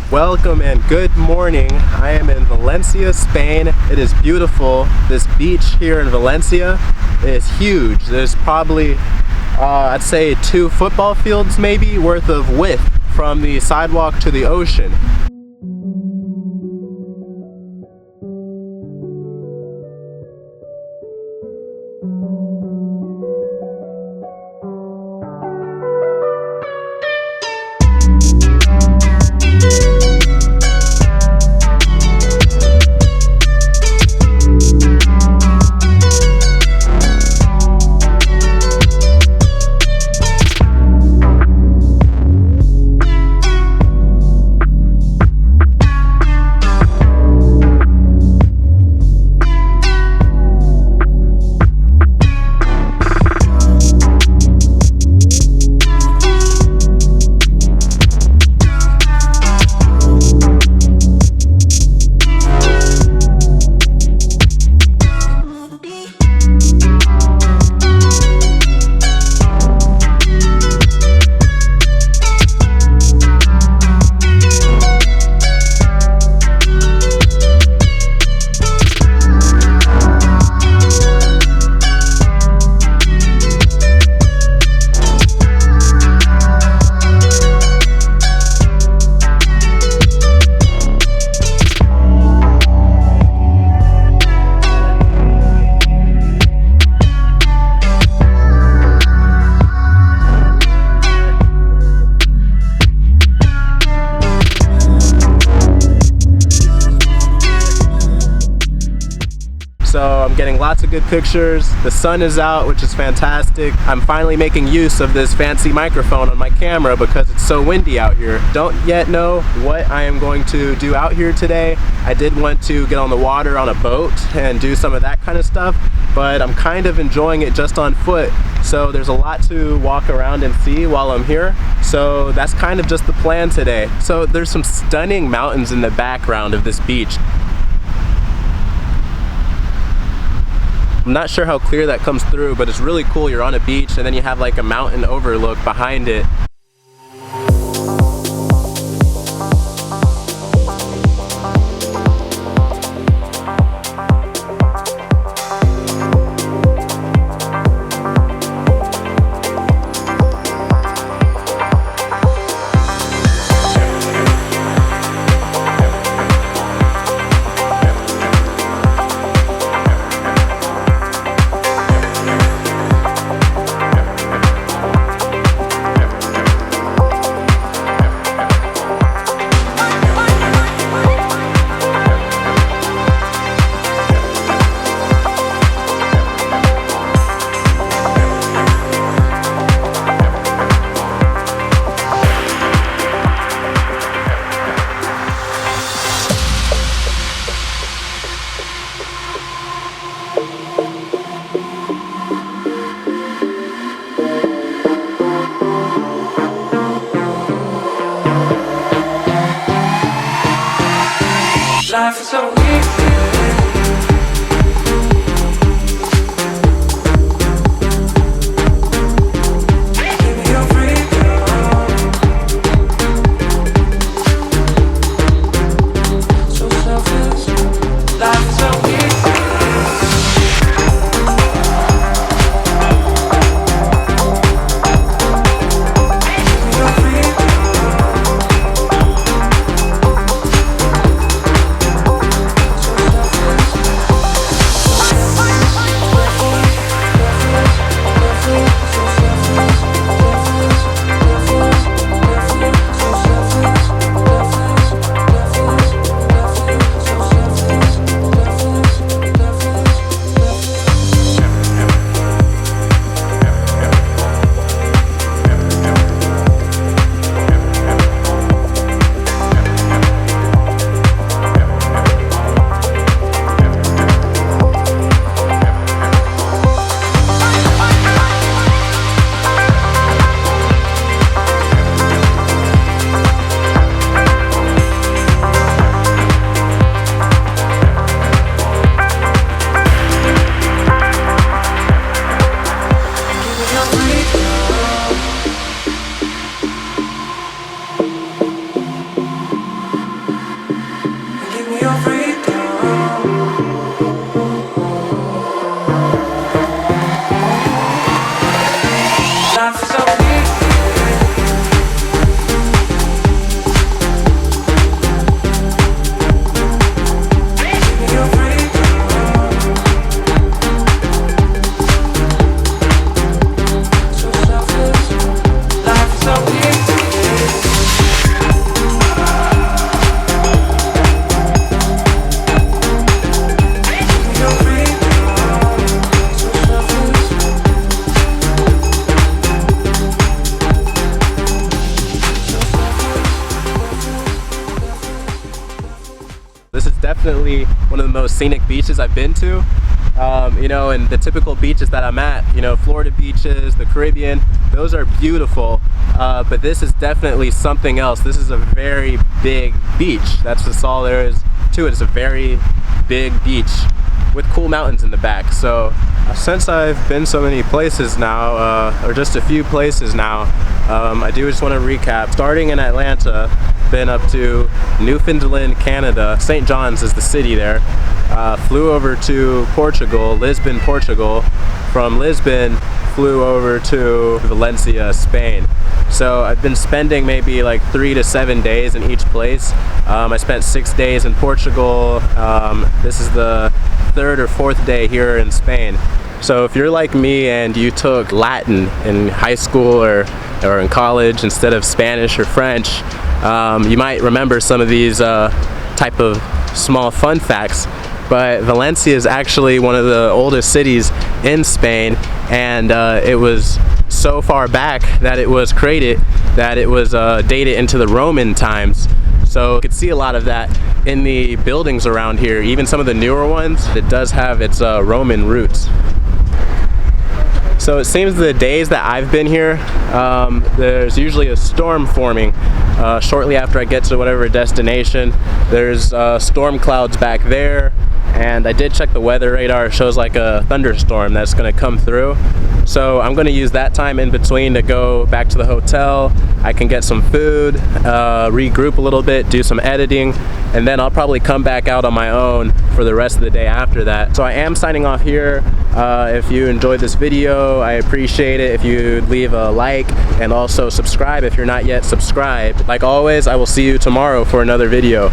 Welcome and good morning. I am in Valencia, Spain. It is beautiful. This beach here in Valencia is huge. There's probably, I'd say 2 football fields maybe worth of width from the sidewalk to the ocean. So I'm getting lots of good pictures. The sun is out, which is fantastic. I'm finally making use of this fancy microphone on my camera because it's so windy out here. Don't yet know what I am going to do out here today. I did want to get on the water on a boat and do some of that kind of stuff, but I'm kind of enjoying it just on foot. So there's a lot to walk around and see while I'm here. So that's kind of just the plan today. So there's some stunning mountains in the background of this beach. I'm not sure how clear that comes through, but it's really cool. You're on a beach and then you have like a mountain overlook behind it. Life is so easy. Give me your freedom. So selfish. Life is so easy. Give me your freedom. scenic beaches I've been to. You know, and the typical beaches that I'm at, you know, Florida beaches, the Caribbean, those are beautiful, but this is definitely something else. This is a very big beach. That's just all there is to it. It's a very big beach with cool mountains in the back. So since I've been so many places now, or just a few places now, I do just want to recap. Starting in Atlanta, been up to Newfoundland, Canada. St. John's is the city there. Flew over to Portugal, Lisbon, Portugal. From Lisbon, flew over to Valencia, Spain. So I've been spending maybe like 3 to 7 days in each place. I spent 6 days in Portugal. This is the 3rd or 4th day here in Spain. So if you're like me and you took Latin in high school or in college instead of Spanish or French, you might remember some of these type of small fun facts. But Valencia is actually one of the oldest cities in Spain, and it was so far back that it was created that it was dated into the Roman times. So you could see a lot of that in the buildings around here, even some of the newer ones. It does have its Roman roots. So it seems the days that I've been here, there's usually a storm forming shortly after I get to whatever destination. There's storm clouds back there, and I did check the weather radar. It shows like a thunderstorm that's going to come through. So I'm going to use that time in between to go back to the hotel. I can get some food, regroup a little bit, do some editing, and then I'll probably come back out on my own for the rest of the day after that. So I am signing off here. If you enjoyed this video, I appreciate it if you leave a like and also subscribe if you're not yet subscribed. Like always, I will see you tomorrow for another video.